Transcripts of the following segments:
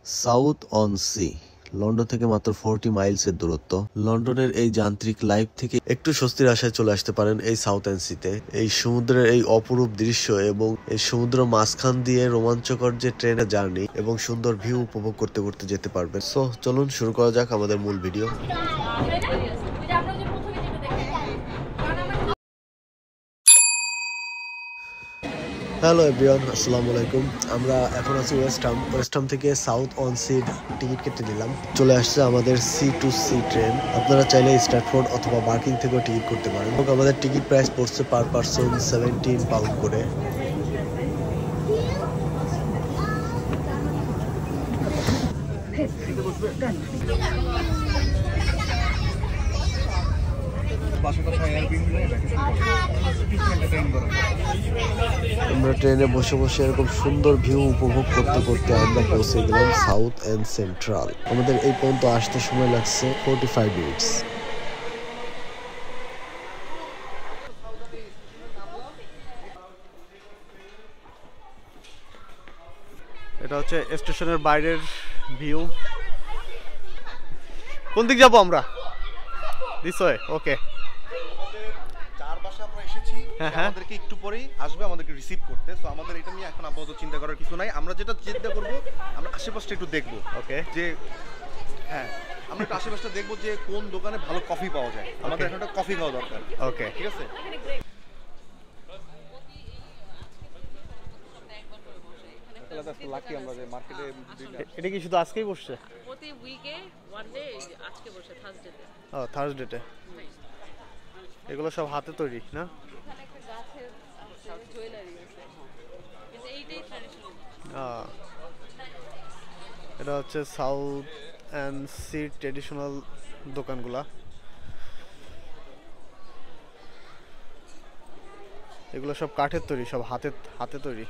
South on C, London থেকে মাত্র 40 মাইলসের দূরত্ব। লন্ডনের এই যান্ত্রিক লাইফ থেকে একটু স্বস্তির আশায় চলে আসতে পারেন এই সাউথ অন সিতে। এই সমুদ্রের এই অপরূপ দৃশ্য এবং এই সমুদ্র মাঝখান দিয়ে রোমাঞ্চকর যে ট্রেনের জার্নি এবং সুন্দর ভিউ উপভোগ করতে করতে যেতে পারবেন। সো চলুন শুরু করা যাক আমাদের মূল ভিডিও। হ্যালো এভরিওয়ান, আসসালামু আলাইকুম। আমরা এখন আছি ওয়েস্ট হাম থেকে সাউথ অন সি টিকিট কেটে নিলাম। চলে আসছে আমাদের C2C ট্রেন। আপনারা চাইলে স্ট্র্যাটফোর্ড অথবা বার্কিং থেকেও টিকিট করতে পারেন। এবং আমাদের টিকিট প্রাইস পড়ছে পার পারসন 17 পাউন্ড করে। আমরা ট্রেনে বসে বসে এরকম সুন্দর ভিউ উপভোগ করতে করতে আমরা পৌঁছে গেলাম সাউথ এন্ড সেন্ট্রাল। আমাদের এই পর্যন্ত আসতে সময় লাগছে 45 মিনিটস। এটা হচ্ছে স্টেশনের বাইরের ভিউ। কোন দিক যাবো আমরা? দিস ওয়ে, ওকে। চার বাসা আমরা এসেছি, আমাদেরকে একটু পরেই আসবে আমাদেরকে রিসিভ করতে। সো আমাদের এটা নিয়ে এখন আপাতত চিন্তা করার কিছু নাই। আমরা যেটা চিন্তা করবো, আমরা আশেপাশটা একটু দেখবো। ওকে, যে হ্যাঁ, আমরা একটু আশেপাশটা দেখবো যে কোন দোকানে ভালো কফি পাওয়া যায়। আমাদের এখন একটা কফি খাওয়া দরকার। ওকে, ঠিক আছে। লাকি আমরা যে মার্কেটে এটা কি শুধু আজকেই বসছে? প্রতি উইকে ওয়ান ডে আজকে বসে থার্সডেতে। ও, থার্সডেতে। এগুলো সব হাতে তৈরি না? এখানে একটা গাছের জুয়েলারি আছে, কিন্তু এইটাই ট্র্যাডিশনাল। এটা হচ্ছে সাউথ অ্যান্ড সি ট্রেডিশনাল দোকানগুলা। এগুলো সব কাঠের তৈরি, সব হাতে তৈরি।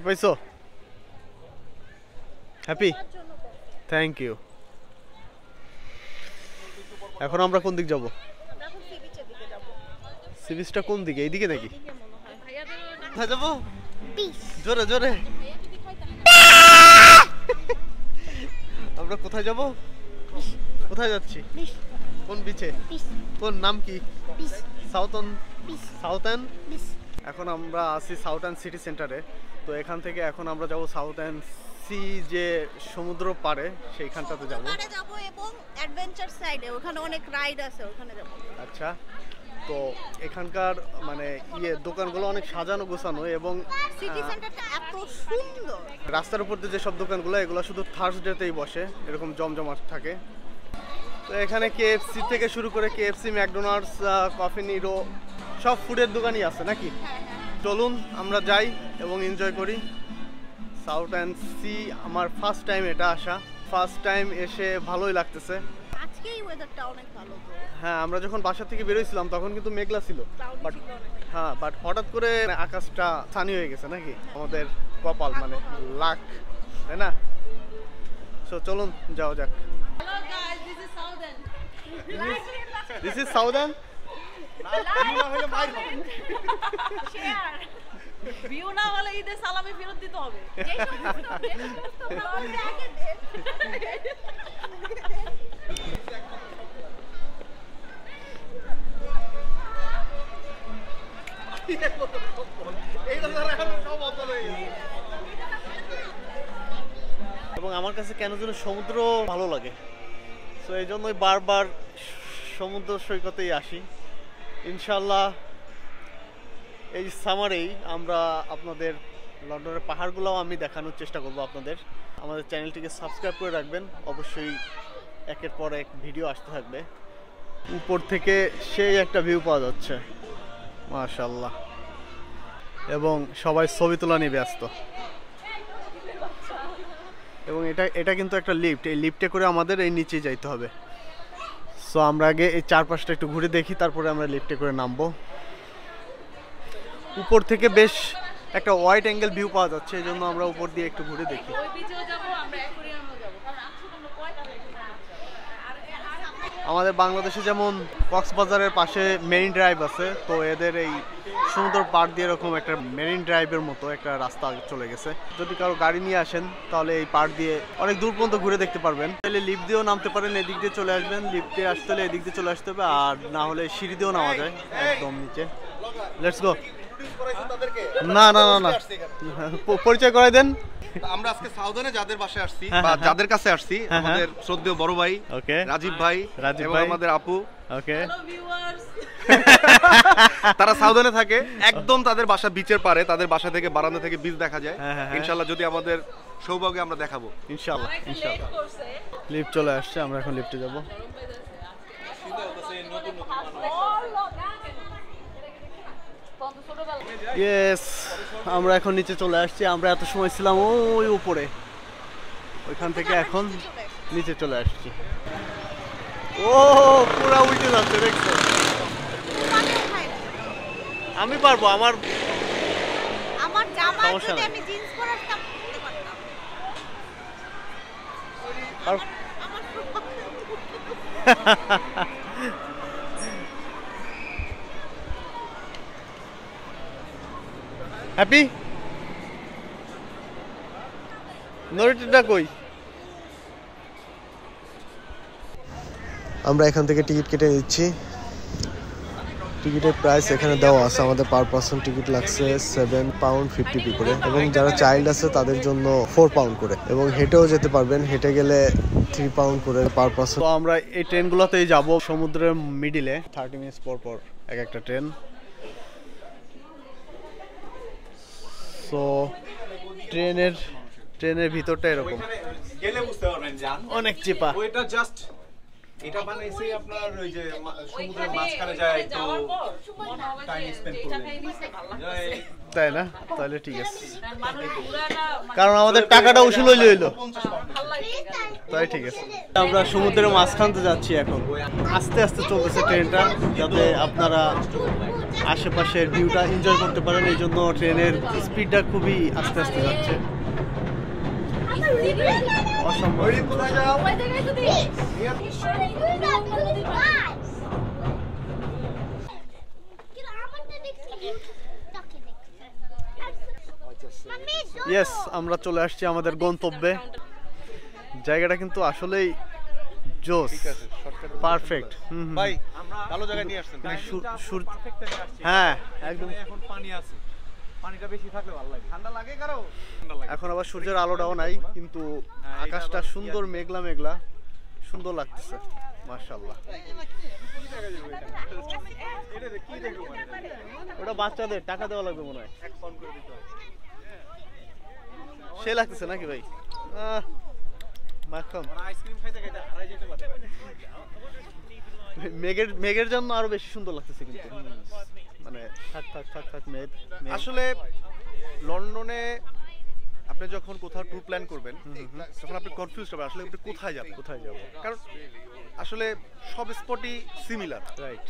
পাইছো? হ্যাপি? Thank you. এখন আমরা কোন দিক যাব? সি বিচটা কোন দিকে? এইদিকে নাকি? কোথায় যাবো? জোরে জোরে। আমরা কোথায় যাব? কোথায় যাচ্ছি? কোন বিচে? কোন নাম কি? সাউথার্ন। এখন আমরা আছি সাউথার্ন সিটি সেন্টারে। তো এখান থেকে এখন আমরা যাব সাউথার্ন সি যে সমুদ্র পাড়ে, সেইখানটাতে যাব এবং অ্যাডভেঞ্চার সাইডে ওখানে অনেক রাইড আছে, ওখানে যাব। আচ্ছা, তো এখানকার মানে দোকানগুলো অনেক সাজানো গোছানো এবং সিটি সেন্টারটা এত সুন্দর। রাস্তার উপর দিয়ে যেসব দোকানগুলো, এগুলো শুধু থার্সডেতেই বসে, এরকম জমজমাট থাকে। তো এখানে KFC থেকে শুরু করে KFC, ম্যাকডোনাল্ডস, কফি নিরো সব ফুডের দোকানই আছে নাকি? চলুন আমরা যাই এবং এনজয় করি সাউথ অ্যান্ড সি। আমার ফার্স্ট টাইম এটা আসা, ফার্স্ট টাইম এসে ভালোই লাগতেছে। আজকেই ওয়েদারটা অনেক ভালো। তো হ্যাঁ, আমরা যখন বাসা থেকে বেরোইছিলাম তখন কিন্তু মেঘলা ছিল, বাট হঠাৎ করে আকাশটা সানি হয়ে গেছে নাকি? আমাদের কপাল, মানে লাক, তাই না? সো চলুন যাওয়া যাক। Hello guys, this is southern. This is southern. Share view না হলে ঈদের সালামি ফেরত দিতে হবে। এবং আমার কাছে কেন যেন সমুদ্র ভালো লাগে, তো এই জন্যই বারবার সমুদ্র সৈকতেই আসি। ইনশাল্লাহ এই সামারেই আমরা আপনাদের লন্ডনের পাহাড়গুলোও আমি দেখানোর চেষ্টা করব আপনাদের। আমাদের চ্যানেলটিকে সাবস্ক্রাইব করে রাখবেন, অবশ্যই একের পর এক ভিডিও আসতে থাকবে। উপর থেকে সেই একটা ভিউ পাওয়া যাচ্ছে, মাশাআল্লাহ। এবং সবাই ছবি তোলা নিয়ে ব্যস্ত। এবং এটা কিন্তু একটা লিফট, এই লিফটে করে আমাদের এই নিচে যাইতে হবে। সো আমরা আগে এই চারপাশটা একটু ঘুরে দেখি, তারপরে আমরা লিফটে করে নামবো। উপর থেকে বেশ একটা ওয়াইড অ্যাঙ্গেল ভিউ পাওয়া যাচ্ছে, এই জন্য আমরা উপর দিয়ে একটু ঘুরে দেখি। ওই বিচেও যাব, আমরা অ্যাকোয়ারিয়ামও যাব, কারণ আজকে আমরা কয়টা আমাদের বাংলাদেশে যেমন কক্সবাজারের পাশে মেরিন ড্রাইভ আছে, তো এদের এই সমুদ্র পাড় দিয়ে এরকম একটা মেরিন ড্রাইভের মতো একটা রাস্তা চলে গেছে। যদি কারো গাড়ি নিয়ে আসেন তাহলে এই পাড় দিয়ে অনেক দূর পর্যন্ত ঘুরে দেখতে পারবেন। তাহলে লিফট দিয়েও নামতে পারেন, এদিক দিয়ে চলে আসবেন, লিফটে আসতে হলে এদিক দিয়ে চলে আসতে হবে, আর না হলে সিঁড়ি দিয়েও নামা যায় একদম নিচে। Let's go. না না না না, পরিচয় করাই দেন। আমরা আজকে সাউদার্নে যাদের বাসায় আসছি বা যাদের কাছে আসছি, আমাদের শ্রদ্ধেয় বড় ভাই ওকে রাজীব ভাই এবং আমাদের আপু, ওকে, হ্যালো ভিউয়ার্স, তারা সাউদার্নে থাকে, একদম তাদের বাসা বিচের পারে, তাদের বাসা থেকে বারান্দা থেকে বিচ দেখা যায়। হ্যাঁ। ইনশাআল্লাহ যদি আমাদের সৌভাগ্য আমরা দেখাবো ইনশাআল্লাহ। লেট ইনশাআল্লাহ করছে। লিফট চলে আসছে, আমরা এখন লিফটে যাব। ইয়েস, আমরা এখন নিচে চলে আসছি। আমরা এত সময় ছিলাম ওই উপরে, ওইখান থেকে এখন নিচে চলে আসছি। ও পুরা উল্টে যাচ্ছে, দেখছো? আমি পারবো, আমার আমার জামা সমস্যা যদি নাই। আমি জিন্স পরে আসতাম করতে পারতাম। আর- হ্যাপি নরিটা কই? আমরা এখান থেকে টিকিট কেটে নিচ্ছি। টিকিটের প্রাইস এখানে দেওয়া আছে, আমাদের পার পার্সন টিকিট লাগছে £7.50 করে, এবং যারা চাইল্ড আছে তাদের জন্য £4 করে, এবং হেঁটেও যেতে পারবেন, হেঁটে গেলে £3 করে পার পার্সন। তো আমরা এই ট্রেনগুলোতেই যাব সমুদ্রের মিডিলে, 30 মিনিটস পর পর এক একটা ট্রেন। তো ট্রেনের ভিতরটা এরকম গেলে বুঝতে পারবেন জান, অনেক চিপা। ওইটা জাস্ট এটা বানাইছে আপনার ওই যে সমুদ্রের মাঝখানে যায় একটু টাইম স্পেন্ড করবেন, তাই না? তাহলে ঠিক আছে, মানুষ পুরাটা কারণ আমাদের টাকাটা উসুল হইলো। ভালো লাগে। তাই ঠিক আছে। আমরা সমুদ্রের মাঝখানতে যাচ্ছি এখন, আস্তে আস্তে চলতেছে ট্রেনটা, যাতে আপনারা আশেপাশের ভিউটা এনজয় করতে পারেন। এই জন্য ট্রেনের স্পিডটা খুবই আস্তে আস্তে যাচ্ছে, অসম্ভব। ইয়েস, আমরা চলে আসছি আমাদের গন্তব্যে। জায়গাটা কিন্তু আসলেই জোস, পারফেক্ট। ভাই ভালো জায়গায় নিয়ে আসছেন। হ্যাঁ একদম। এখন পানি আছে, পানিটা বেশি থাকলে ভালো লাগে। ঠান্ডা লাগে কারো? ঠান্ডা লাগে। এখন আবার সূর্যের আলোটাও নাই, কিন্তু আকাশটা সুন্দর মেঘলা মেঘলা, সুন্দর লাগতেছে মাশাআল্লাহ। ওটা বাচ্চাদের টাকা দেওয়া লাগবে মনে হয়, সে লাগতেছে নাকি ভাই? মাখন আইসক্রিম খাইতে খাইতে হারাই যেতে পারে। মেঘের জন্য আরো বেশি সুন্দর লাগতেছে, কিন্তু মানে থাক থাক থাক থাক মেঘ। আসলে লন্ডনে আপনি যখন কোথাও ট্যুর প্ল্যান করবেন তখন আপনি কনফিউজ হবেন আসলে আপনি কোথায় যাবেন, কোথায় যাবো? কারণ আসলে সব স্পটই সিমিলার, রাইট।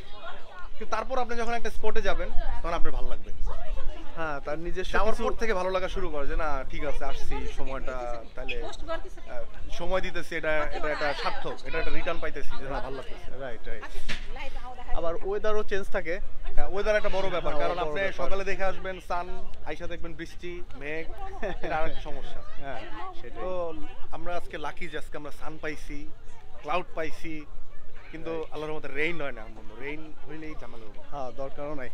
কিন্তু তারপর আপনি যখন একটা স্পটে যাবেন তখন আপনার ভালো লাগবে। হ্যাঁ, তার নিজস্ব যাওয়ার কিছু পর থেকে ভালো লাগা শুরু করে যে না ঠিক আছে আসছি, সময়টা তাহলে সময় দিতেছি, এটা একটা সার্থক, এটা একটা রিটার্ন পাইতেছি, যে না ভালো লাগতেছে। Right right. আবার ওয়েদারও চেঞ্জ থাকে। ওয়েদার একটা বড় ব্যাপার, হ্যাঁ, কারণ বড় আপনি ব্যাপার। সকালে দেখে আসবেন সান, আইসা দেখবেন বৃষ্টি মেঘ, এটা আরেকটা সমস্যা। হ্যাঁ সেটাই। তো আমরা আজকে লাকি যে আজকে আমরা সান পাইছি, ক্লাউড পাইছি, কিন্তু আল্লাহর মধ্যে রেইন হয় না। রেইন হইলেই ঝামেলা হবে। হ্যাঁ, দরকারও নাই,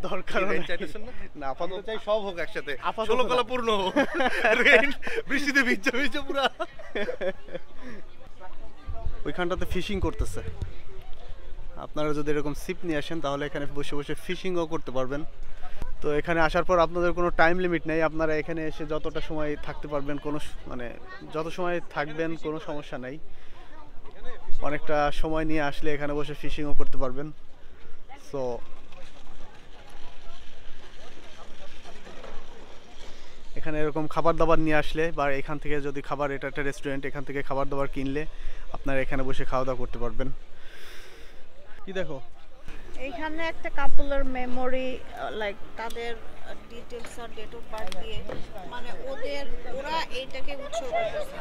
দরকারও রেইন নাই। চাইতেছেন না? না, আপাতত আপাতত চাই সব হোক একসাথে, আপাতত 16 কলা না। পূর্ণ হোক, রেইন বৃষ্টিতে ভিজে ভিজে পুরা। ওইখানটাতে ফিশিং করতেছে। আপনারা যদি এরকম সিপ নিয়ে আসেন তাহলে এখানে বসে বসে ফিশিংও করতে পারবেন। তো এখানে আসার পর আপনাদের কোনো টাইম লিমিট নেই, আপনারা এখানে এসে যতটা সময় থাকতে পারবেন, কোনো মানে যত সময় থাকবেন কোনো সমস্যা নাই। অনেকটা সময় নিয়ে আসলে এখানে বসে ফিশিংও করতে পারবেন। সো এখানে এরকম খাবার দাবার নিয়ে আসলে, বা এখান থেকে যদি খাবার, এটা একটা রেস্টুরেন্ট, এখান থেকে খাবার দাবার কিনলে আপনারা এখানে বসে খাওয়া দাওয়া করতে পারবেন। কি দেখো, এইখানে একটা কাপলের মেমোরি, লাইক তাদের ডিটেইলস আর ডেট অফ বার্থ দিয়ে, মানে ওরা এইটাকে উৎসর্গ করছে।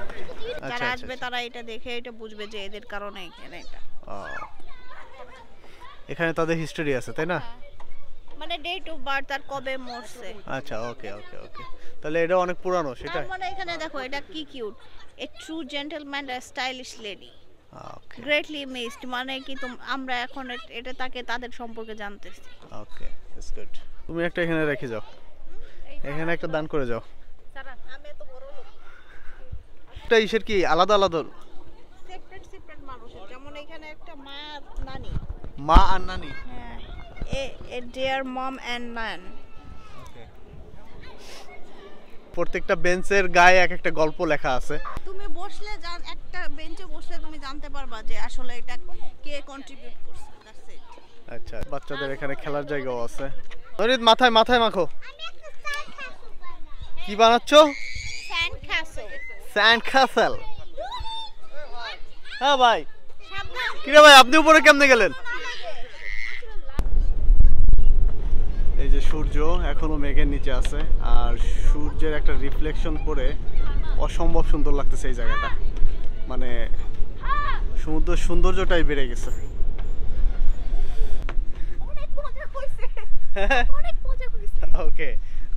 যারা আচ্ছা, আসবে আচ্ছা। তারা এটা দেখে এটা বুঝবে যে এদের কারণে এখানে এটা। এখানে তাদের হিস্টোরি আছে তাই না? মানে ডেট অফ বার্থ আর কবে মরছে। আচ্ছা ওকে ওকে ওকে, তাহলে এটা অনেক পুরানো সেটা। মানে এখানে দেখো এটা কি কিউট, এ ট্রু জেন্টলম্যান আর stylish lady okay greatly missed, মানে কি আমরা এখন এটা তাকে তাদের সম্পর্কে জানতেছি। Okay that's good. তুমি একটা এখানে রেখে যাও, এখানে একটা দান করে যাও। আমি এত বড় লোক, এটা ইসের কি আলাদা আলাদা সেপারেট সেপারেট মানুষের, যেমন এখানে একটা মা আর নানি। মা আর নানি? হ্যাঁ, এ ডিয়ার মম এন্ড নান। প্রত্যেকটা বেঞ্চের গায়ে এক একটা গল্প লেখা আছে। তুমি বসলে একটা বেঞ্চে বসলে তুমি জানতে পারবা যে আসলে এটা কে কন্ট্রিবিউট করছে। That's it. আচ্ছা, বাচ্চাদের এখানে খেলার জায়গাও আছে। নরিদ মাথায় মাথায় মাখো। কি বানাচ্ছো? Sand castle. Sand castle. হ্যাঁ ভাই। সাবধান। কিরে ভাই, আপনি উপরে কেমনে গেলেন? এই যে সূর্য এখনো মেঘের নিচে আছে, আর সূর্যের একটা রিফ্লেকশন পড়ে অসম্ভব সুন্দর লাগতেছে এই জায়গাটা। মানে সমুদ্রের সৌন্দর্যটাই বেড়ে গেছে। অনেক মজা হইছে, অনেক মজা হইছে। ওকে,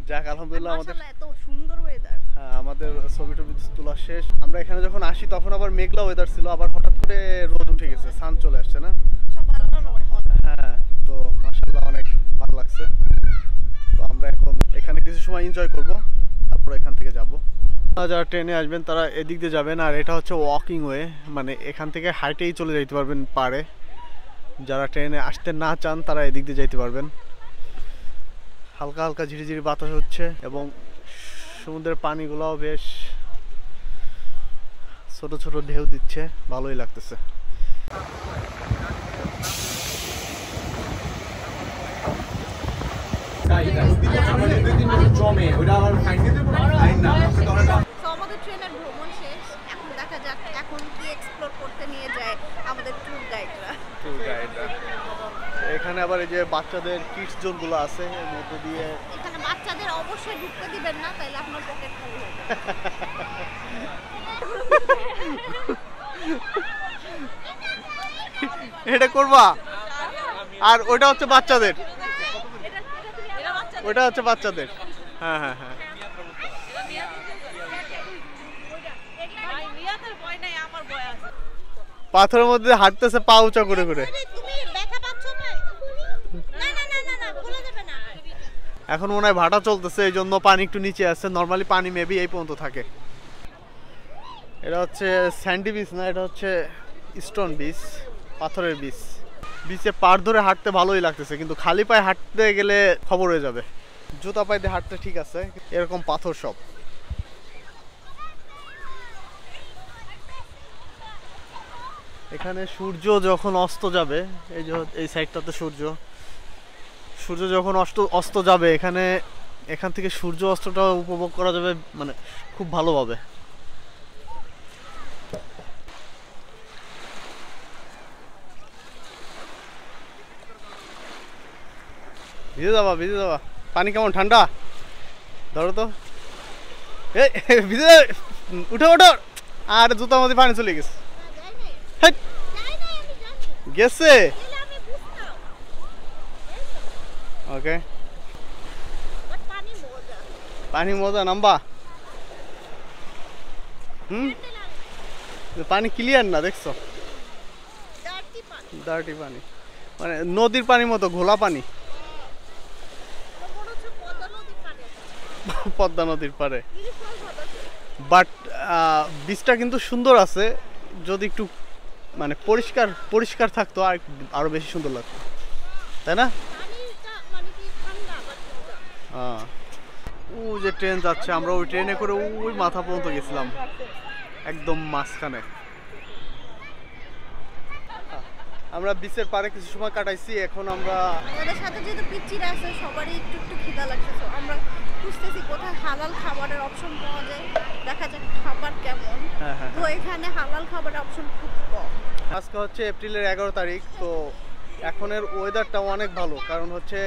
যাক আলহামদুলিল্লাহ আমাদের মাশাআল্লাহ এত সুন্দর ওয়েদার। হ্যাঁ, আমাদের ছবি টবি তোলা শেষ। আমরা এখানে যখন আসি তখন আবার মেঘলা ওয়েদার ছিল, আবার হঠাৎ করে রোদ উঠে গেছে, সান চলে আসছে না? সব আল্লাহর রহমত। হ্যাঁ, তো মাশাআল্লাহ অনেক ভালো লাগছে। তো আমরা এখন এখানে কিছু সময় এনজয় করব, তারপর এখান থেকে যাব। যারা ট্রেনে আসবেন তারা এদিক দিয়ে যাবেন, আর এটা হচ্ছে ওয়াকিং ওয়ে, মানে এখান থেকে হাইটেই চলে যেতে পারবেন পারে। যারা ট্রেনে আসতে না চান তারা এদিক দিয়ে যেতে পারবেন। হালকা হালকা ঝিরিঝিরি বাতাস হচ্ছে এবং সমুদ্রের পানিগুলোও বেশ ছোট ছোট ঢেউ দিচ্ছে, ভালোই লাগতেছে। তো আমাদের ট্রেনের ভ্রমণ শেষ, এখন দেখা যাক এখন কি এক্সপ্লোর করতে নিয়ে যায় আমাদের ট্যুর গাইডরা। এখানে আবার এই যে বাচ্চাদের কিডস জোন গুলো আছে, এর মধ্যে দিয়ে এখানে বাচ্চাদের অবশ্যই ঢুকতে দিবেন না, তাইলে আপনার পকেট ফুল হবে। এটা করবা, আর ওটা হচ্ছে বাচ্চাদের, ওটা হচ্ছে বাচ্চাদের। হ্যাঁ হ্যাঁ হ্যাঁ, পাথরের মধ্যে হাঁটতেছে পা উঁচা করে করে। তুমি ব্যথা পাচ্ছো না? না না না না না, বলে যাবে না। এখন মনে হয় ভাটা চলতেছে, এই জন্য পানি একটু নিচে আছে। নর্মালি পানি মেবি এই পর্যন্ত থাকে। এটা হচ্ছে স্যান্ডি বিচ না, এটা হচ্ছে স্টোন বিচ, পাথরের বিচ। বিচে পাড় ধরে হাঁটতে ভালোই লাগতেছে, কিন্তু খালি পায়ে হাঁটতে গেলে খবর হয়ে যাবে। জুতা পায়ে দিয়ে হাঁটতে ঠিক আছে, এরকম পাথর সব। এখানে সূর্য যখন অস্ত যাবে, এই যে এই সাইডটাতে সূর্য যখন অস্ত যাবে, এখান থেকে সূর্য অস্তটা উপভোগ করা যাবে মানে খুব ভালোভাবে। ভিজে যাবা। পানি কেমন ঠান্ডা? ধরো তো, ভিজে যাবে। উঠো। আর জুতার মধ্যে পানি চলে গেছে। গেছে। ওকে, পানি মজা। নামবা? পানি ক্লিয়ার না, দেখছো? ডার্টি পানি, মানে নদীর পানির মতো ঘোলা পানি। পদ্মা নদীর পারে। বাট বীজটা কিন্তু সুন্দর আছে, যদি একটু মানে পরিষ্কার থাকতো আর আরো বেশি সুন্দর লাগতো, তাই না? ও যে ট্রেন যাচ্ছে, আমরা ওই ট্রেনে করে ওই মাথা পর্যন্ত গেছিলাম, একদম মাঝখানে। আমরা বিচের পারে কিছু সময় কাটাইছি। এখন আমরা আমাদের সাথে যেহেতু পিচ্চিরা আছে, সবারই একটু খিদা লাগছে, তো আমরা খুঁজতেছি কোথায় হালাল খাবারের অপশন পাওয়া যায়, দেখা যাক খাবার কেমন। তো এখানে হালাল খাবারের অপশন খুব কম। আজকে হচ্ছে এপ্রিলের 11 তারিখ। তো এখনের ওয়েদারটাও অনেক ভালো, কারণ হচ্ছে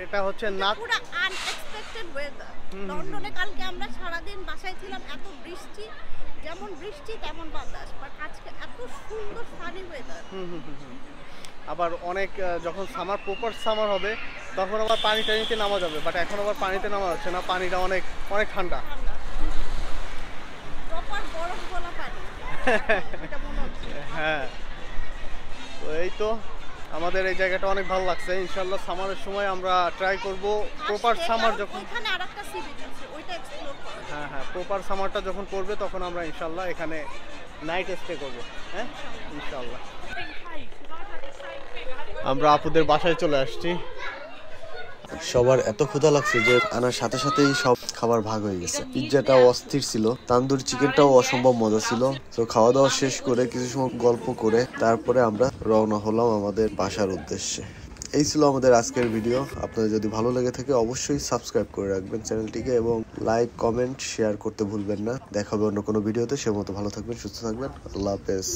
এটা হচ্ছে না পুরো আনএক্সপেক্টেড ওয়েদার। লন্ডনে কালকে আমরা সারাদিন বাসায় ছিলাম, এত বৃষ্টি যেমন বৃষ্টি তেমন বাতাস, বাট আজকে এত সুন্দর সানি ওয়েদার। আবার অনেক যখন সামার প্রপার সামার হবে তখন আবার পানি টানিতে নামা যাবে, বাট এখন আবার পানিতে নামা যাচ্ছে না, পানিটা অনেক অনেক ঠান্ডা। প্রপার বরফ গলা পানি এটা মনে হচ্ছে। হ্যাঁ, তো এই তো আমাদের এই জায়গাটা অনেক ভালো লাগছে। ইনশাআল্লাহ সামারের সময় আমরা ট্রাই করব প্রপার সামার যখন, এখানে আরেকটা সি বিচ আছে ওইটা এক্সপ্লোর করব। হ্যাঁ প্রপার সামারটা যখন পড়বে তখন আমরা ইনশাআল্লাহ এখানে নাইট স্টে করব। হ্যাঁ ইনশাআল্লাহ। আমরা আপুদের বাসায় চলে আসছি। সবার এত ক্ষুধা লাগছে যে আনার সাথে সাথেই সব খাবার ভাগ হয়ে গেছে। পিৎজাটাও অস্থির ছিল, তান্দুরি চিকেনটাও অসম্ভব মজা ছিল। তো খাওয়া দাওয়া শেষ করে কিছু সময় গল্প করে তারপরে আমরা রওনা হলাম আমাদের বাসার উদ্দেশ্যে। এই ছিল আমাদের আজকের ভিডিও। আপনাদের যদি ভালো লেগে থাকে অবশ্যই সাবস্ক্রাইব করে রাখবেন চ্যানেলটিকে এবং লাইক কমেন্ট শেয়ার করতে ভুলবেন না। দেখা হবে অন্য কোনো ভিডিওতে। সে মতো ভালো থাকবেন, সুস্থ থাকবেন। আল্লাহ হাফেজ।